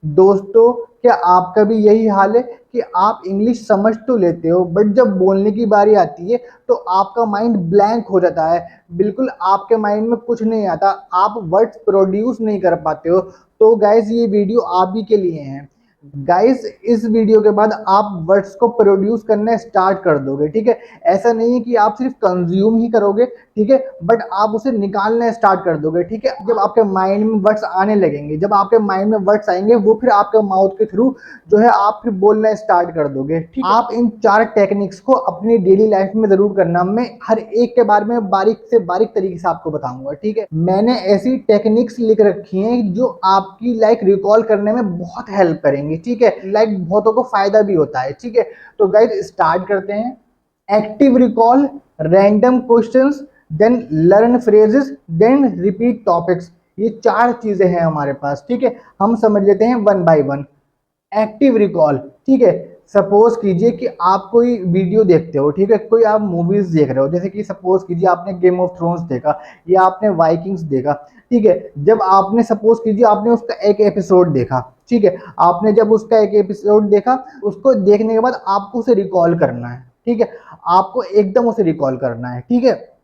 दोस्तों, क्या आपका भी यही हाल है कि आप इंग्लिश समझ तो लेते हो बट जब बोलने की बारी आती है तो आपका माइंड ब्लैंक हो जाता है। बिल्कुल आपके माइंड में कुछ नहीं आता, आप वर्ड्स प्रोड्यूस नहीं कर पाते हो। तो गाइस, ये वीडियो आप ही के लिए है। गाइस, इस वीडियो के बाद आप वर्ड्स को प्रोड्यूस करना स्टार्ट कर दोगे, ठीक है। ऐसा नहीं है कि आप सिर्फ कंज्यूम ही करोगे, ठीक है, बट आप उसे निकालना स्टार्ट कर दोगे, ठीक है। जब आपके माइंड में वर्ड्स आने लगेंगे, जब आपके माइंड में वर्ड्स आएंगे, वो फिर आपके माउथ के थ्रू जो है आप फिर बोलना स्टार्ट कर दोगे, ठीक है। आप इन 4 टेक्निक्स को अपनी डेली लाइफ में जरूर करना। मैं हर एक के बारे में बारीक से बारीक तरीके से आपको बताऊंगा, ठीक है। मैंने ऐसी टेक्निक्स लिख रखी हैं जो आपकी लाइक रिकॉल करने में बहुत हेल्प करेंगी, ठीक है। लाइक बहुतों को फायदा भी होता है, ठीक है। तो गाइस, स्टार्ट करते हैं। Active recall, random questions, then learn phrases, then repeat topics. ये 4 चीजें हैं हमारे पास, ठीक है। हम समझ लेते हैं one by one. Active recall, ठीक है। सपोज कीजिए कि आप कोई वीडियो देखते हो, ठीक है, कोई आप मूवीज देख रहे हो, जैसे कि सपोज कीजिए आपने गेम ऑफ थ्रोन्स देखा या आपने वाइकिंग्स देखा, ठीक है। जब आपने सपोज कीजिए आपने उसका एक एपिसोड देखा, ठीक है। आपने जब उसका एक एपिसोड देखा, उसको देखने के बाद आपको उसे रिकॉल करना है, ठीक है। आपको एकदम उसे रिकॉल करना है, ठीक है।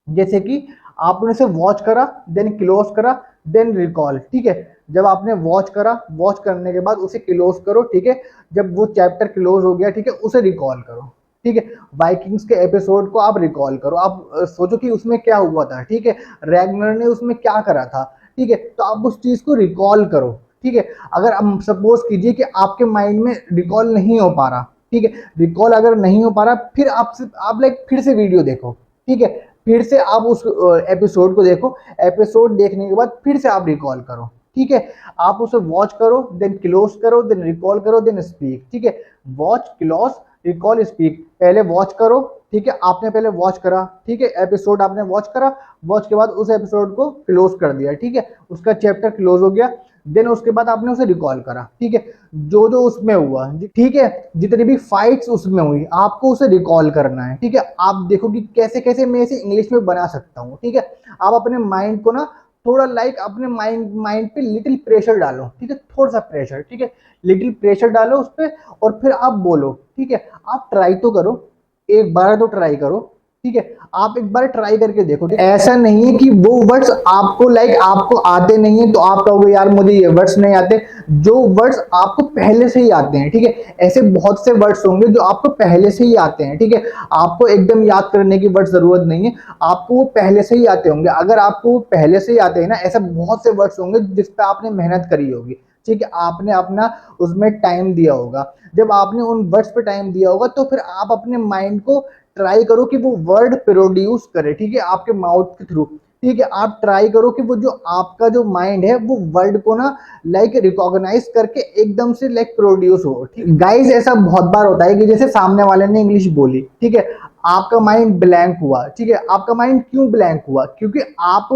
जैसे कि आपने उसे वॉच करा, देन क्लोज करा, देन रिकॉल, ठीक है। जब आपने वॉच करा, वॉच करने के बाद उसे क्लोज करो, ठीक है। जब वो चैप्टर क्लोज हो गया, ठीक है, उसे रिकॉल करो, ठीक है। वाइकिंग्स के एपिसोड को आप रिकॉल करो, आप सोचो कि उसमें क्या हुआ था, ठीक है। रैगनर ने उसमें क्या करा था, ठीक है। तो आप उस चीज को रिकॉल करो, ठीक है। अगर हम सपोज कीजिए कि आपके माइंड में रिकॉल नहीं हो पा रहा, ठीक है, रिकॉल अगर नहीं हो पा रहा, फिर आप लाइक फिर से वीडियो देखो, ठीक है। फिर से आप उस एपिसोड को देखो, एपिसोड देखने के बाद फिर से आप रिकॉल करो, ठीक है। आप उसे वॉच करो, देन क्लोज करो, देन रिकॉल करो, देन स्पीक, ठीक है। Watch, close, recall, speak. पहले वॉच करो, ठीक है। आपने पहले वॉच करा, ठीक है, एपिसोड आपने वॉच करा, वॉच के बाद उस एपिसोड को क्लोज कर दिया, ठीक है। उसका चैप्टर क्लोज हो गया। देन उसके बाद आपने उसे रिकॉल करा, ठीक है। जो जो उसमें हुआ, ठीक है, जितनी भी फाइट्स उसमें हुई, आपको उसे रिकॉल करना है, ठीक है। आप देखो कि कैसे कैसे मैं इसे इंग्लिश में बना सकता हूँ, ठीक है। आप अपने माइंड को ना थोड़ा लाइक अपने माइंड माइंड पे लिटिल प्रेशर डालो, ठीक है, थोड़ा सा प्रेशर, ठीक है। लिटिल प्रेशर डालो उस पर और फिर आप बोलो, ठीक है। आप ट्राई तो करो, एक बार तो ट्राई करो, ठीक है। आप एक बार ट्राई करके देखो, ठीक है? ऐसा नहीं है कि वो वर्ड्स आपको लाइक आपको आते नहीं है तो आप कहोगे यार मुझे ये वर्ड्स नहीं आते। जो वर्ड्स आपको पहले से ही आते हैं, ठीक है, ऐसे बहुत से वर्ड्स होंगे जो आपको पहले से ही आते हैं, ठीक है। आपको एकदम याद करने की वर्ड जरूरत नहीं है, आपको वो पहले से ही आते होंगे। अगर आपको वो पहले से ही आते हैं ना, ऐसे बहुत से वर्ड्स होंगे जिस पे आपने मेहनत करी होगी, ठीक है। आपने अपना उसमें टाइम दिया होगा। जब आपने उन वर्ड्स पे टाइम दिया होगा तो फिर आप अपने माइंड को ट्राई करो कि वो वर्ड प्रोड्यूस करे, ठीक है, आपके माउथ के थ्रू, ठीक है। आप ट्राई करो कि वो जो आपका जो माइंड है वो वर्ड को ना लाइक रिकॉग्नाइज करके एकदम से लाइक प्रोड्यूस हो, ठीक। गाइस, ऐसा बहुत बार होता है कि जैसे सामने वाले ने इंग्लिश बोली, ठीक है, आपका माइंड ब्लैंक हुआ, ठीक है। आपका माइंड क्यों ब्लैंक हुआ? क्योंकि आप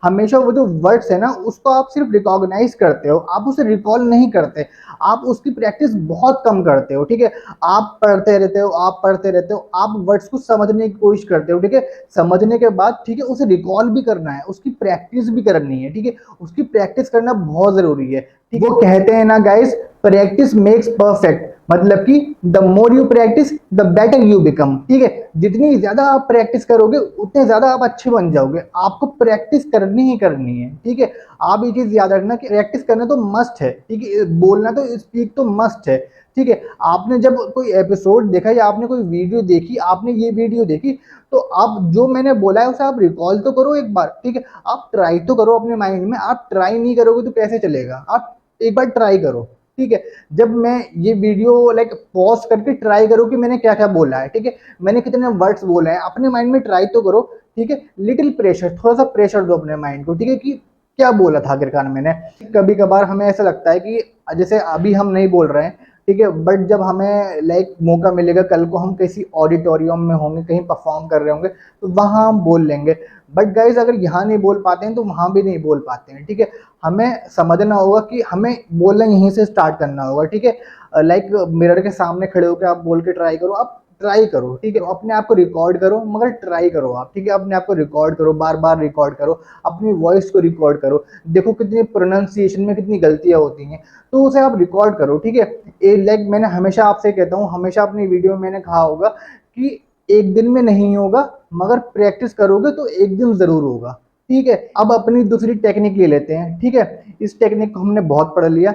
हमेशा वो जो वर्ड्स है ना उसको आप सिर्फ रिकॉग्नाइज करते हो, आप उसे रिकॉल नहीं करते। आप उसकी प्रैक्टिस बहुत कम करते हो, ठीक है। आप पढ़ते रहते हो, आप पढ़ते रहते हो, आप वर्ड्स को समझने की कोशिश करते हो, ठीक है। समझने के बाद, ठीक है, उसे रिकॉल भी करना है, उसकी प्रैक्टिस भी करनी है, ठीक है। उसकी प्रैक्टिस करना बहुत जरूरी है, ठीक है। वो कहते हैं ना गाइस, प्रैक्टिस मेक्स परफेक्ट। मतलब कि the more you practice the better you become, ठीक है। जितनी ज्यादा आप प्रैक्टिस करोगे उतने ज्यादा आप अच्छे बन जाओगे। आपको प्रैक्टिस करनी ही करनी है, ठीक है। आप ये चीज याद रखना कि प्रैक्टिस करना तो मस्ट है, ठीक है। बोलना तो स्पीक तो मस्ट है, ठीक है। आपने जब कोई एपिसोड देखा या आपने कोई वीडियो देखी, आपने ये वीडियो देखी, तो आप जो मैंने बोला है उसे आप रिकॉल तो करो एक बार, ठीक है। आप ट्राई तो करो अपने माइंड में। आप ट्राई नहीं करोगे तो कैसे चलेगा? आप एक बार ट्राई करो, ठीक है। जब मैं ये वीडियो लाइक पॉज करके ट्राई करो कि मैंने क्या क्या बोला है, ठीक है, मैंने कितने वर्ड्स बोले हैं, अपने माइंड में ट्राई तो करो, ठीक है। लिटिल प्रेशर, थोड़ा सा प्रेशर दो अपने माइंड को, ठीक है, कि क्या बोला था आखिरकार मैंने। कभी कभार हमें ऐसा लगता है कि जैसे अभी हम नहीं बोल रहे हैं, ठीक है, बट जब हमें लाइक मौका मिलेगा, कल को हम किसी ऑडिटोरियम में होंगे, कहीं परफॉर्म कर रहे होंगे, तो वहां हम बोल लेंगे। बट गाइज, अगर यहाँ नहीं बोल पाते हैं तो वहां भी नहीं बोल पाते हैं, ठीक है। हमें समझना होगा कि हमें बोलना यहीं से स्टार्ट करना होगा, ठीक है। लाइक मिरर के सामने खड़े होकर आप बोल के ट्राई करो, आप ट्राई करो, ठीक है। अपने आप को रिकॉर्ड करो मगर ट्राई करो आप, ठीक है। अपने आप को रिकॉर्ड करो, बार बार रिकॉर्ड करो, अपनी वॉइस को रिकॉर्ड करो। देखो कितनी प्रोनाउंसिएशन में कितनी गलतियां होती हैं, तो उसे आप रिकॉर्ड करो, ठीक है। लाइक मैंने हमेशा आपसे कहता हूँ, हमेशा अपनी वीडियो में मैंने कहा होगा कि एक दिन में नहीं होगा, मगर प्रैक्टिस करोगे तो एक दिन जरूर होगा, ठीक है। अब अपनी दूसरी टेक्निक ले लेते हैं, ठीक है। इस टेक्निक को हमने बहुत पढ़ लिया,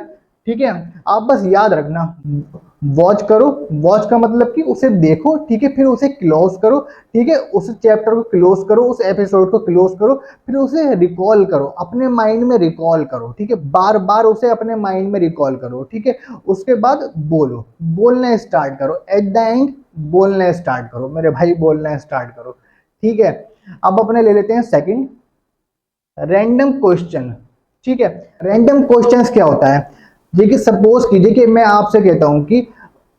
ठीक है। आप बस याद रखना, वॉच करो, वॉच का मतलब कि उसे देखो, ठीक है, फिर उसे क्लोज करो, ठीक है। उस चैप्टर को क्लोज करो, उस एपिसोड को क्लोज करो, फिर उसे रिकॉल करो, अपने माइंड में रिकॉल करो, ठीक है। बार बार उसे अपने माइंड में रिकॉल करो, ठीक है। उसके बाद बोलो, बोलना स्टार्ट करो, एट द एंड बोलना स्टार्ट करो मेरे भाई, बोलना स्टार्ट करो, ठीक है। अब अपने ले लेते हैं सेकंड, रैंडम क्वेश्चन, ठीक है। रैंडम क्वेश्चंस क्या होता है, देखिए सपोज कीजिए कि मैं आपसे कहता हूं कि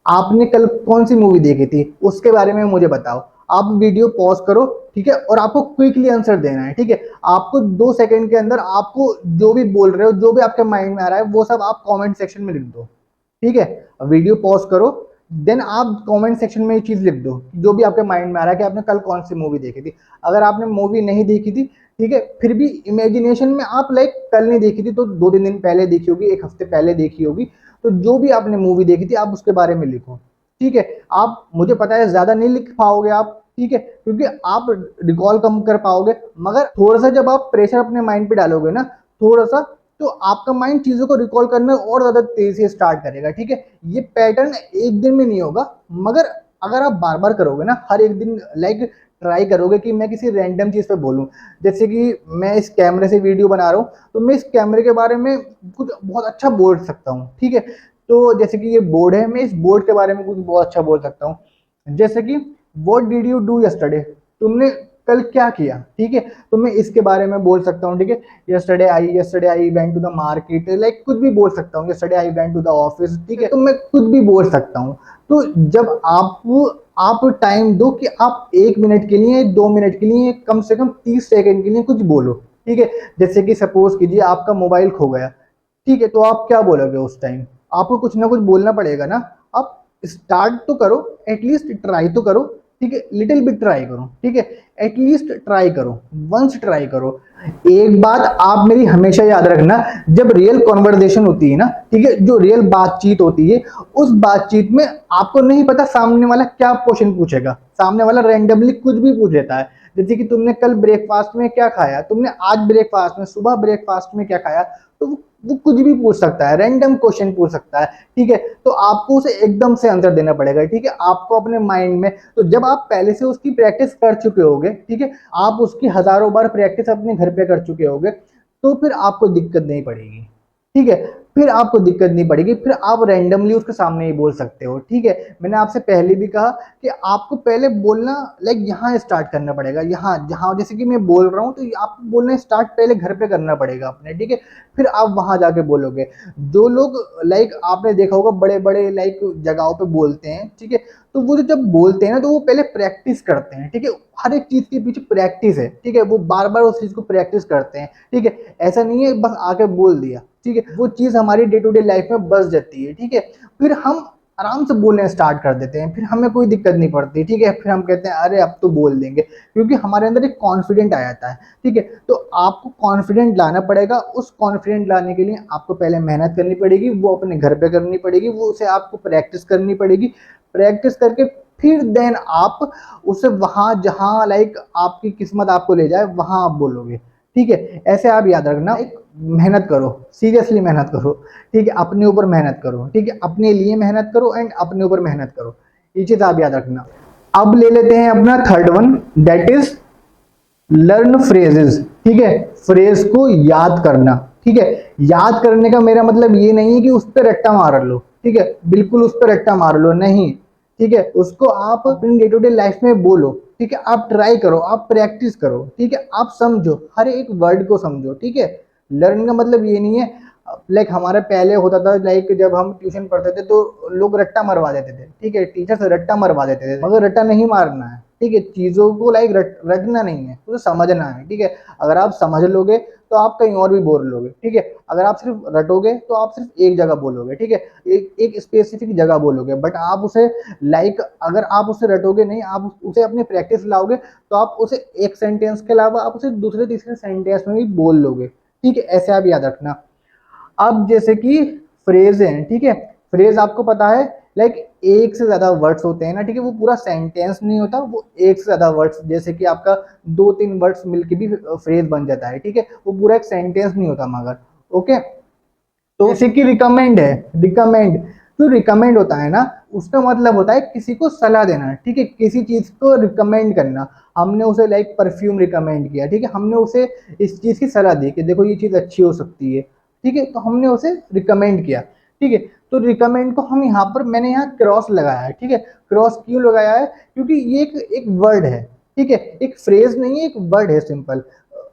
आपने कल कौन सी मूवी देखी थी, उसके बारे में मुझे बताओ। आप वीडियो पॉज करो, ठीक है, और आपको क्विकली आंसर देना है, ठीक है। आपको 2 सेकंड के अंदर आपको जो भी बोल रहे हो, जो भी आपके माइंड में आ रहा है, वो सब आप कमेंट सेक्शन में लिख दो, ठीक है। वीडियो पॉज करो, देन आप कमेंट सेक्शन में ये चीज लिख दो जो भी आपके माइंड में आ रहा है कि आपने कल कौन सी मूवी देखी थी। अगर आपने मूवी नहीं देखी थी, ठीक है, फिर भी इमेजिनेशन में आप लाइक कल नहीं देखी थी तो 2-3 दिन पहले देखी होगी, एक हफ्ते पहले देखी होगी, तो जो भी आपने मूवी देखी थी आप उसके बारे में लिखो, ठीक है। आप, मुझे पता है ज्यादा नहीं लिख पाओगे आप, ठीक है, क्योंकि आप रिकॉल कम कर पाओगे, मगर थोड़ा सा जब आप प्रेशर अपने माइंड पे डालोगे ना, थोड़ा सा, तो आपका माइंड चीजों को रिकॉल करना और ज्यादा तेजी से स्टार्ट करेगा, ठीक है। ये पैटर्न एक दिन में नहीं होगा, मगर अगर आप बार बार करोगे ना, हर एक दिन लाइक ट्राई करोगे कि मैं किसी रैंडम चीज पे बोलूं, जैसे कि मैं इस कैमरे से वीडियो बना रहा हूँ, तो मैं इस कैमरे के बारे में कुछ बहुत अच्छा बोल सकता हूँ, ठीक है। तो जैसे कि ये बोर्ड है, मैं इस बोर्ड के बारे में कुछ बहुत अच्छा बोल सकता हूँ, जैसे कि what did you do yesterday, तुमने कल क्या किया, ठीक है। तो मैं इसके बारे में बोल सकता हूँ, ठीक है। Yesterday I went to the market, like कुछ भी बोल सकता हूँ, yesterday I went to the office, ठीक है। तो मैं कुछ भी बोल सकता हूँ। तो जब आप टाइम दो कि आप 1 मिनट के लिए, 2 मिनट के लिए, कम से कम 30 सेकंड के लिए कुछ बोलो, ठीक है। जैसे कि सपोज कीजिए आपका मोबाइल खो गया, ठीक है, तो आप क्या बोलोगे उस टाइम, आपको कुछ ना कुछ बोलना पड़ेगा ना। आप स्टार्ट तो करो, एटलीस्ट ट्राई तो करो, ठीक है। लिटिल बिट ट्राई करो, ठीक है। एटलीस्ट ट्राई करो, वंस ट्राई करो। एक बात आप मेरी हमेशा याद रखना, जब रियल कॉन्वर्सेशन होती है ना, ठीक है, जो रियल बातचीत होती है, उस बातचीत में आपको नहीं पता सामने वाला क्या क्वेश्चन पूछेगा, सामने वाला रैंडमली कुछ भी पूछ लेता है। जैसे कि तुमने कल ब्रेकफास्ट में क्या खाया, तुमने आज ब्रेकफास्ट में, सुबह ब्रेकफास्ट में क्या खाया, तो वो कुछ भी पूछ सकता है, रैंडम क्वेश्चन पूछ सकता है, ठीक है। तो आपको उसे एकदम से आंसर देना पड़ेगा, ठीक है। आपको अपने माइंड में, तो जब आप पहले से उसकी प्रैक्टिस कर चुके होगे, ठीक है, आप उसकी हजारों बार प्रैक्टिस अपने घर पे कर चुके होगे, तो फिर आपको दिक्कत नहीं पड़ेगी, ठीक है। फिर आपको दिक्कत नहीं पड़ेगी, फिर आप रैंडमली उसके सामने ही बोल सकते हो, ठीक है। मैंने आपसे पहले भी कहा कि आपको पहले बोलना लाइक यहाँ स्टार्ट करना पड़ेगा, यहाँ जहाँ जैसे कि मैं बोल रहा हूँ, तो आपको बोलना स्टार्ट पहले घर पे करना पड़ेगा अपने, ठीक है। फिर आप वहां जाके बोलोगे। जो लोग लाइक आपने देखा होगा बड़े बड़े लाइक जगहों पे बोलते हैं, ठीक है, तो वो जो जब बोलते हैं ना, तो वो पहले प्रैक्टिस करते हैं, ठीक है। हर एक चीज के पीछे प्रैक्टिस है, ठीक है। वो बार बार उस चीज को प्रैक्टिस करते हैं, ठीक है। ऐसा नहीं है बस आके बोल दिया, ठीक है। वो चीज हमारी डे टू डे लाइफ में बस जाती है, ठीक है। फिर हम आराम से बोलने स्टार्ट कर देते हैं, फिर हमें कोई दिक्कत नहीं पड़ती, ठीक है। फिर हम कहते हैं अरे अब तो बोल देंगे, क्योंकि हमारे अंदर एक कॉन्फिडेंट आ जाता है, ठीक है। तो आपको कॉन्फिडेंट लाना पड़ेगा, उस कॉन्फिडेंट लाने के लिए आपको पहले मेहनत करनी पड़ेगी, वो अपने घर पे करनी पड़ेगी, वो उसे आपको प्रैक्टिस करनी पड़ेगी। प्रैक्टिस करके फिर देन आप उसे वहां जहां लाइक आपकी किस्मत आपको ले जाए वहां आप बोलोगे, ठीक है। ऐसे आप याद रखना, एक मेहनत करो, सीरियसली मेहनत करो, ठीक है। अपने ऊपर मेहनत करो, ठीक है। अपने लिए मेहनत करो एंड अपने ऊपर मेहनत करो, ये चीज आप याद रखना। अब ले लेते हैं अपना third one, that is learn phrases, ठीक है। फ्रेज को याद करना, ठीक है। याद करने का मेरा मतलब ये नहीं है कि उस पर रट्टा मार लो, ठीक है, बिल्कुल उस पर रट्टा मार लो नहीं, ठीक है। उसको आप अपनी डे टू डे लाइफ में बोलो, ठीक है। आप ट्राई करो, आप प्रैक्टिस करो, ठीक है। आप समझो, हर एक वर्ड को समझो, ठीक है। लर्न का मतलब ये नहीं है लाइक हमारे पहले होता था, लाइक जब हम ट्यूशन पढ़ते थे तो लोग रट्टा मरवा देते थे, ठीक है। टीचर से रट्टा मरवा देते थे, मगर रट्टा नहीं मारना है, ठीक है। चीजों को लाइक रटना नहीं है, तो समझना है, ठीक है। अगर आप समझ लोगे तो आप कहीं और भी बोल लोगे, ठीक है। अगर आप सिर्फ रटोगे तो आप सिर्फ एक जगह बोलोगे, ठीक है, एक स्पेसिफिक जगह बोलोगे। बट आप उसे अगर आप उसे रटोगे नहीं, आप उसे अपनी प्रैक्टिस लाओगे, तो आप उसे एक सेंटेंस के अलावा आप उसे दूसरे तीसरे सेंटेंस में भी बोल लोगे, ठीक है। ऐसे आप याद रखना। अब जैसे कि फ्रेज हैं, ठीक है, फ्रेज आपको पता है, लाइक एक से ज्यादा वर्ड्स होते हैं ना, ठीक है, वो पूरा सेंटेंस नहीं होता, वो एक से ज्यादा वर्ड्स, जैसे कि आपका दो तीन वर्ड्स मिलके भी फ्रेज बन जाता है, ठीक है, वो पूरा एक सेंटेंस नहीं होता मगर। ओके, तो जैसे कि रिकमेंड है, रिकमेंड, जो रिकमेंड होता है ना, उसका मतलब होता है किसी को सलाह देना, ठीक है, किसी चीज को रिकमेंड करना। हमने उसे लाइक परफ्यूम रिकमेंड किया, ठीक है, हमने उसे इस चीज की सलाह दी कि देखो ये चीज अच्छी हो सकती है, ठीक है, तो हमने उसे रिकमेंड किया, ठीक है। तो रिकमेंड को हम यहाँ पर, मैंने यहाँ क्रॉस लगाया है, ठीक है। क्रॉस क्यों लगाया है? क्योंकि ये एक वर्ड है, ठीक है, एक फ्रेज नहीं है, एक वर्ड है सिंपल।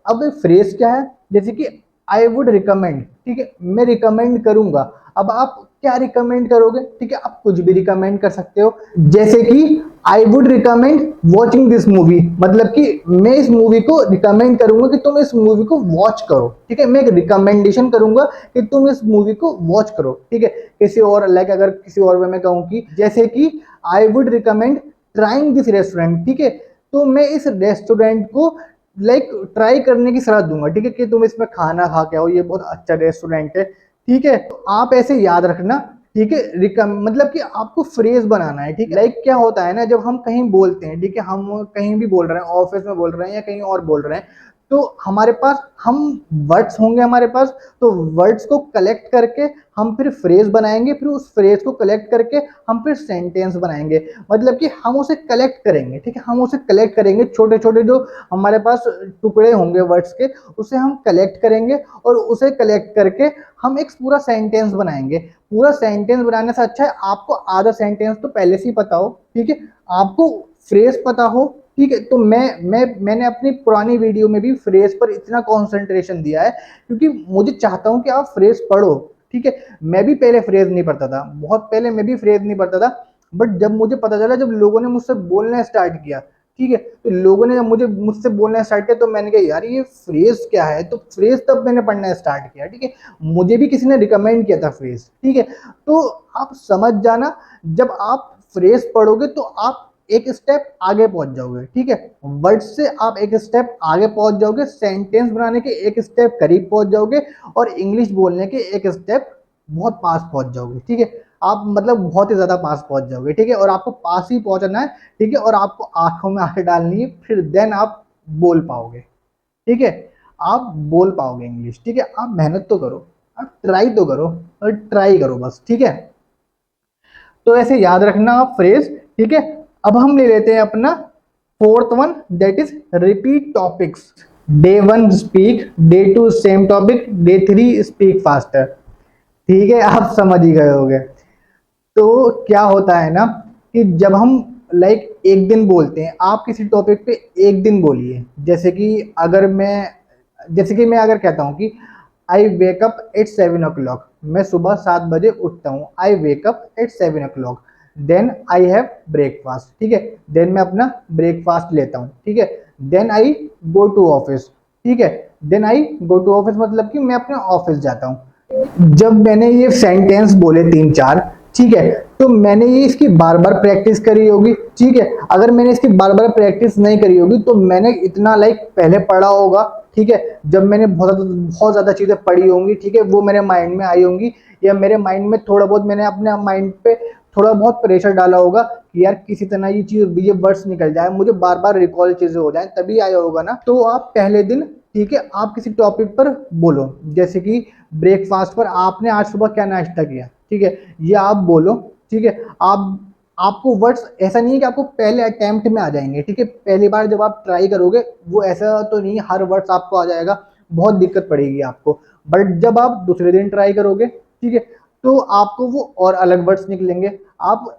अब फ्रेज क्या है? जैसे कि आई वुड रिकमेंड, ठीक है, मैं रिकमेंड करूंगा। अब आप क्या रिकमेंड करोगे? ठीक है, आप कुछ भी रिकमेंड कर सकते हो, जैसे कि I would recommend watching this movie, मतलब कि मैं इस मूवी को रिकमेंड करूंगा कि तुम इस मूवी को वॉच करो, ठीक है, मैं एक रिकमेंडेशन करूंगा कि तुम इस मूवी को वॉच करो, ठीक है। किसी और लाइक अगर किसी और वे में कहूँ कि जैसे कि I would recommend trying this restaurant, ठीक है, तो मैं इस रेस्टोरेंट को लाइक ट्राई करने की सलाह दूंगा, ठीक है, कि तुम इसमें खाना खा के आओ, ये बहुत अच्छा रेस्टोरेंट है, ठीक है। तो आप ऐसे याद रखना, ठीक है, मतलब कि आपको फ्रेज बनाना है, ठीक है। लाइक क्या होता है ना, जब हम कहीं बोलते हैं, ठीक है, हम कहीं भी बोल रहे हैं, ऑफिस में बोल रहे हैं या कहीं और बोल रहे हैं, तो हमारे पास हम वर्ड्स होंगे हमारे पास, तो वर्ड्स को कलेक्ट करके हम फिर फ्रेज बनाएंगे, फिर उस फ्रेज को कलेक्ट करके हम फिर सेंटेंस बनाएंगे। मतलब कि हम उसे कलेक्ट करेंगे, ठीक है, हम उसे कलेक्ट करेंगे, छोटे छोटे जो हमारे पास टुकड़े होंगे वर्ड्स के, उसे हम कलेक्ट करेंगे, और उसे कलेक्ट करके हम एक पूरा सेंटेंस बनाएंगे। पूरा सेंटेंस बनाने से अच्छा है आपको आधा सेंटेंस तो पहले से ही पता हो, ठीक है, आपको फ्रेज पता हो, ठीक है। तो मैंने अपनी पुरानी वीडियो में भी फ्रेज पर इतना कंसंट्रेशन दिया है, क्योंकि मुझे चाहता हूं कि आप फ्रेज पढ़ो, ठीक है। मैं भी पहले फ्रेज नहीं पढ़ता था, बहुत पहले मैं भी फ्रेज नहीं पढ़ता था, बट जब मुझे पता चला, जब लोगों ने मुझसे बोलना स्टार्ट किया, ठीक है, तो लोगों ने जब मुझसे बोलना स्टार्ट किया, तो मैंने कहा यार ये फ्रेज क्या है, तो फ्रेज तब मैंने पढ़ना स्टार्ट किया, ठीक है। मुझे भी किसी ने रिकमेंड किया था फ्रेज, ठीक है। तो आप समझ जाना, जब आप फ्रेज पढ़ोगे तो आप एक स्टेप आगे पहुंच जाओगे, ठीक है। वर्ड से आप एक स्टेप आगे पहुंच जाओगे, सेंटेंस बनाने के एक स्टेप करीब पहुंच जाओगे, और इंग्लिश बोलने के एक स्टेप बहुत पास पहुंच जाओगे, ठीक है। आप मतलब बहुत ही ज्यादा पास पहुंच जाओगे, ठीक है, और आपको पास ही पहुंचना है, ठीक है, और आपको आंखों में आंखें डालनी है, फिर देन आप बोल पाओगे, ठीक है, आप बोल पाओगे इंग्लिश, ठीक है। आप मेहनत तो करो, आप ट्राई तो करो, और ट्राई करो बस, ठीक है। तो ऐसे याद रखना आप फ्रेज, ठीक है। अब हम ले लेते हैं अपना fourth one, that is repeat topics. Day one speak, day two same topic, day three speak faster, ठीक है, आप समझ ही गए होंगे। तो क्या होता है ना, कि जब हम लाइक एक दिन बोलते हैं, आप किसी टॉपिक पे एक दिन बोलिए, जैसे कि मैं अगर कहता हूँ कि आई वेक अप एट 7 o'clock, मैं सुबह 7 बजे उठता हूँ, I wake up at 7 o'clock, then I have breakfast, ठीक है, देन मैं अपना ब्रेकफास्ट लेता हूँ, ठीक है, then I go to office, ठीक है, then I go to office मतलब कि मैं अपने ऑफिस जाता हूँ। जब मैंने ये सेंटेंस बोले तीन चार, ठीक है, तो मैंने ये इसकी बार बार प्रैक्टिस करी होगी, ठीक है। अगर मैंने इसकी बार बार प्रैक्टिस नहीं करी होगी, तो मैंने इतना लाइक पहले पढ़ा होगा, ठीक है, जब मैंने बहुत ज्यादा चीजें पढ़ी होंगी, ठीक है, वो मेरे माइंड में आई होंगी, या मेरे माइंड में थोड़ा बहुत मैंने अपने माइंड पे थोड़ा बहुत प्रेशर डाला होगा कि यार किसी तरह ये वर्ड्स निकल जाए, मुझे बार बार रिकॉल चीजें हो जाए, तभी आया होगा ना। तो आप पहले दिन, ठीक है, आप किसी टॉपिक पर बोलो, जैसे कि ब्रेकफास्ट पर आपने आज सुबह क्या नाश्ता किया, ठीक है, ये आप बोलो, ठीक है। आपको वर्ड्स ऐसा नहीं है कि आपको पहले अटेम्प्ट में आ जाएंगे, ठीक है, पहली बार जब आप ट्राई करोगे, वो ऐसा तो नहीं हर वर्ड्स आपको आ जाएगा, बहुत दिक्कत पड़ेगी आपको। बट जब आप दूसरे दिन ट्राई करोगे, ठीक है, तो आपको वो और अलग वर्ड्स निकलेंगे। आप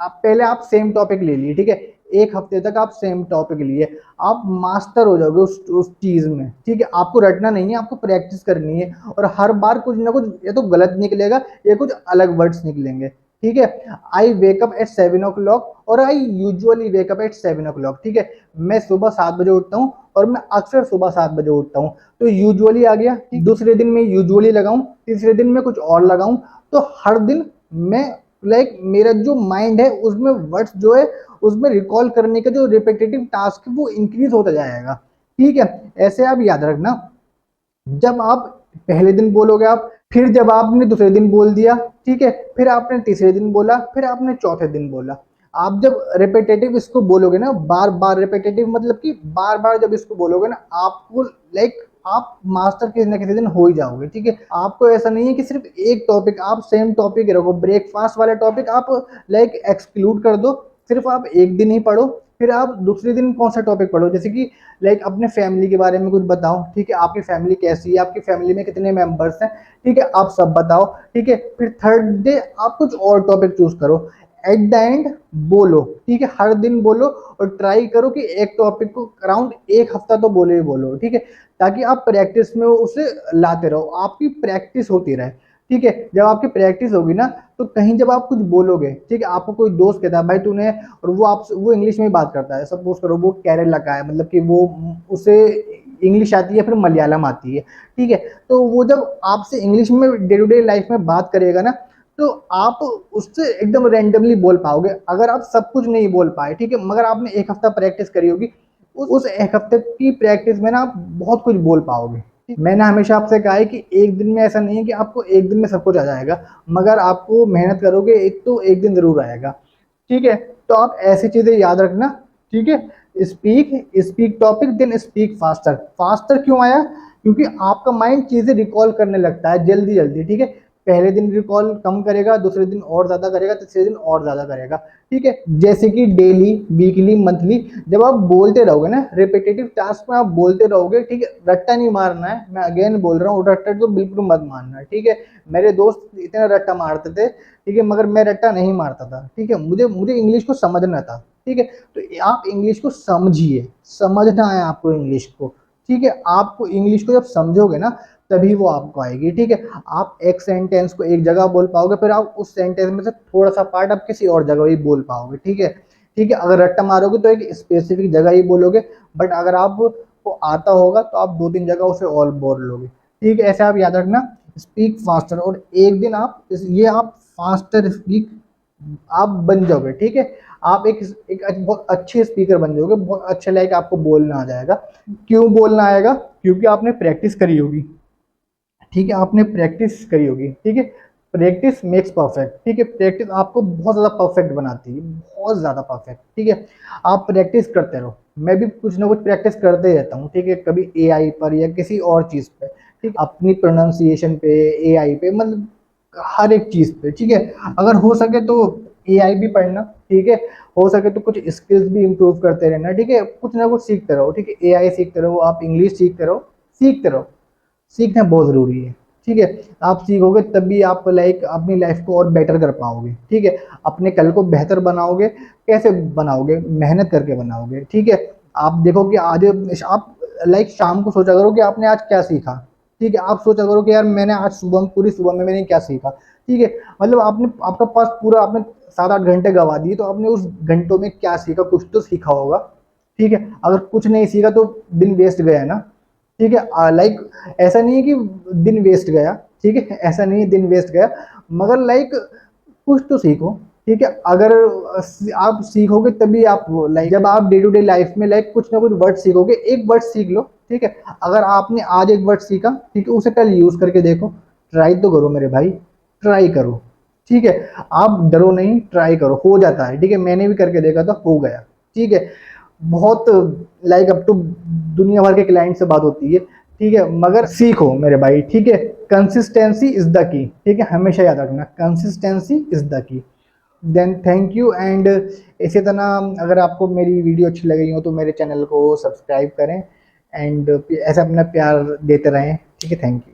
पहले आप सेम टॉपिक ले लिए, ठीक है, एक हफ्ते तक आप सेम टॉपिक लिए, आप मास्टर हो जाओगे उस चीज में, ठीक है। आपको रटना नहीं है, आपको प्रैक्टिस करनी है, और हर बार कुछ ना कुछ या तो गलत निकलेगा या कुछ अलग वर्ड्स निकलेंगे, ठीक है। आई वेकअप एट 7 o'clock और I usually wake up at 7 o'clock, ठीक है। मैं सुबह 7 बजे उठता हूँ और मैं अक्सर सुबह 7 बजे उठता हूँ। तो यूजुअली आ गया, दूसरे दिन मैं यूजुअली लगाऊं, तीसरे दिन मैं कुछ और लगाऊं, तो हर दिन मैं मेरा जो माइंड है उसमें वर्ड्स जो है उसमें रिकॉल करने का जो रिपीटेटिव टास्क है वो इंक्रीज होता जाएगा, ठीक है। ऐसे आप याद रखना, जब आप पहले दिन बोलोगे आप, फिर जब आपने दूसरे दिन बोल दिया, ठीक है, फिर आपने तीसरे दिन बोला, फिर आपने चौथे दिन बोला। आप जब रिपीटेटिव इसको बोलोगे ना, बार बार रिपीटेटिव मतलब कि बार बार जब इसको बोलोगे ना, आपको आप मास्टर किसी ना किसी दिन हो ही जाओगे, ठीक है। आपको ऐसा नहीं है कि सिर्फ एक टॉपिक आप सेम टॉपिक रखो, ब्रेकफास्ट वाला टॉपिक आप एक्सक्लूड कर दो, सिर्फ आप एक दिन ही पढ़ो, फिर आप दूसरे दिन कौन सा टॉपिक पढ़ो, जैसे कि अपने फैमिली के बारे में कुछ बताओ, ठीक है, आपकी फैमिली कैसी है, आपकी फैमिली में कितने मेंबर्स हैं, ठीक है, आप सब बताओ, ठीक है। फिर थर्ड डे आप कुछ और टॉपिक चूज करो, एट द एंड बोलो, ठीक है, हर दिन बोलो और ट्राई करो कि एक टॉपिक को अराउंड एक हफ्ता तो बोलो ही बोलो, ठीक है, ताकि आप प्रैक्टिस में उसे लाते रहो, आपकी प्रैक्टिस होती रहे, ठीक है। जब आपकी प्रैक्टिस होगी ना, तो कहीं जब आप कुछ बोलोगे, ठीक है, आपको कोई दोस्त कहता है भाई तूने, और वो इंग्लिश में ही बात करता है, सपोज करो वो केरला का है, मतलब कि वो उसे इंग्लिश आती है फिर मलयालम आती है, ठीक है। तो वो जब आपसे इंग्लिश में डे टू डे लाइफ में बात करेगा ना, तो आप उससे एकदम रैंडमली बोल पाओगे, अगर आप सब कुछ नहीं बोल पाए, ठीक है, मगर आपने एक हफ्ता प्रैक्टिस करी होगी, उस एक हफ्ते की प्रैक्टिस में ना आप बहुत कुछ बोल पाओगे। मैंने हमेशा आपसे कहा है कि एक दिन में ऐसा नहीं है कि आपको एक दिन में सब कुछ आ जाएगा, मगर आपको मेहनत करोगे एक तो एक दिन जरूर आएगा, ठीक है। तो आप ऐसी चीजें याद रखना, ठीक है। Speak speak topic then speak faster. Faster क्यों आया? क्योंकि आपका माइंड चीजें रिकॉल करने लगता है जल्दी जल्दी, ठीक है। पहले दिन रिकॉल कम करेगा, दूसरे दिन और ज्यादा करेगा, तीसरे दिन और ज्यादा करेगा, ठीक है। जैसे कि डेली, वीकली, मंथली, जब आप बोलते रहोगे ना, रिपीटेटिव टास्क में आप बोलते रहोगे, ठीक है, रट्टा नहीं मारना है, मैं अगेन बोल रहा हूँ, रट्टा तो बिल्कुल मत मारना है, ठीक है। मेरे दोस्त इतना रट्टा मारते थे, ठीक है, मगर मैं रट्टा नहीं मारता था, ठीक है, मुझे मुझे इंग्लिश को समझना था, ठीक है। तो आप इंग्लिश को समझिए, समझना है आपको इंग्लिश को, ठीक है। आपको इंग्लिश को जब समझोगे ना, तभी वो आपको आएगी, ठीक है। आप एक सेंटेंस को एक जगह बोल पाओगे, फिर आप उस सेंटेंस में से थोड़ा सा पार्ट आप किसी और जगह ही बोल पाओगे, ठीक है, ठीक है। अगर रट्टा मारोगे तो एक स्पेसिफिक जगह ही बोलोगे, बट अगर आपको आता होगा तो आप 2-3 जगह उसे और बोल लोगे, ठीक है। ऐसे आप याद रखना, स्पीक फास्टर, और एक दिन आप फास्टर स्पीक आप बन जाओगे, ठीक है। आप एक बहुत अच्छे स्पीकर बन जाओगे, बहुत अच्छे आपको बोलना आ जाएगा। क्यों बोलना आएगा? क्योंकि आपने प्रैक्टिस करी होगी, ठीक है, आपने प्रैक्टिस करी होगी, ठीक है। प्रैक्टिस मेक्स परफेक्ट, ठीक है। प्रैक्टिस आपको बहुत ज़्यादा परफेक्ट बनाती है, बहुत ज़्यादा परफेक्ट, ठीक है। आप प्रैक्टिस करते रहो, मैं भी कुछ ना कुछ प्रैक्टिस करते रहता हूँ, ठीक है, कभी एआई पर या किसी और चीज़ पे, ठीक, अपनी प्रोनाउंसिएशन पे, एआई पे, मतलब हर एक चीज़ पे, ठीक है। अगर हो सके तो एआई भी पढ़ना, ठीक है, हो सके तो कुछ स्किल्स भी इम्प्रूव करते रहना, ठीक है, कुछ ना कुछ सीखते रहो, ठीक है। एआई सीखते रहो, आप इंग्लिश सीखते रहो, सीखते रहो, सीखना बहुत ज़रूरी है, ठीक है। आप सीखोगे तभी आप अपनी लाइफ को और बेटर कर पाओगे, ठीक है। अपने कल को बेहतर बनाओगे, कैसे बनाओगे? मेहनत करके बनाओगे, ठीक है। आप देखो कि आज आप शाम को सोचा करो कि आपने आज क्या सीखा, ठीक है। आप सोचा करो कि यार मैंने आज सुबह, पूरी सुबह में मैंने क्या सीखा, ठीक है। मतलब आपका पास पूरा आपने 7-8 घंटे गवा दिए, तो आपने उस घंटों में क्या सीखा? कुछ तो सीखा होगा, ठीक है। अगर कुछ नहीं सीखा तो दिन वेस्ट गया ना, ठीक है। ऐसा नहीं है कि दिन वेस्ट गया, ठीक है, ऐसा नहीं है दिन वेस्ट गया, मगर कुछ तो सीखो, ठीक है। अगर आप सीखोगे तभी आप जब आप डे टू डे लाइफ में कुछ ना कुछ वर्ड सीखोगे, एक वर्ड सीख लो, ठीक है। अगर आपने आज एक वर्ड सीखा, ठीक है, उसे कल यूज करके देखो, ट्राई तो करो मेरे भाई, ट्राई करो, ठीक है। आप डरो नहीं, ट्राई करो, हो जाता है, ठीक है। मैंने भी करके देखा था, हो गया, ठीक है। बहुत अब तो दुनिया भर के क्लाइंट से बात होती है, ठीक है, मगर सीखो मेरे भाई, ठीक है। कंसिस्टेंसी इज द की, ठीक है, हमेशा याद रखना, consistency is the key. Then thank you, and इसी तरह अगर आपको मेरी वीडियो अच्छी लगी हो तो मेरे चैनल को सब्सक्राइब करें, एंड ऐसा अपना प्यार देते रहें, ठीक है। Thank you.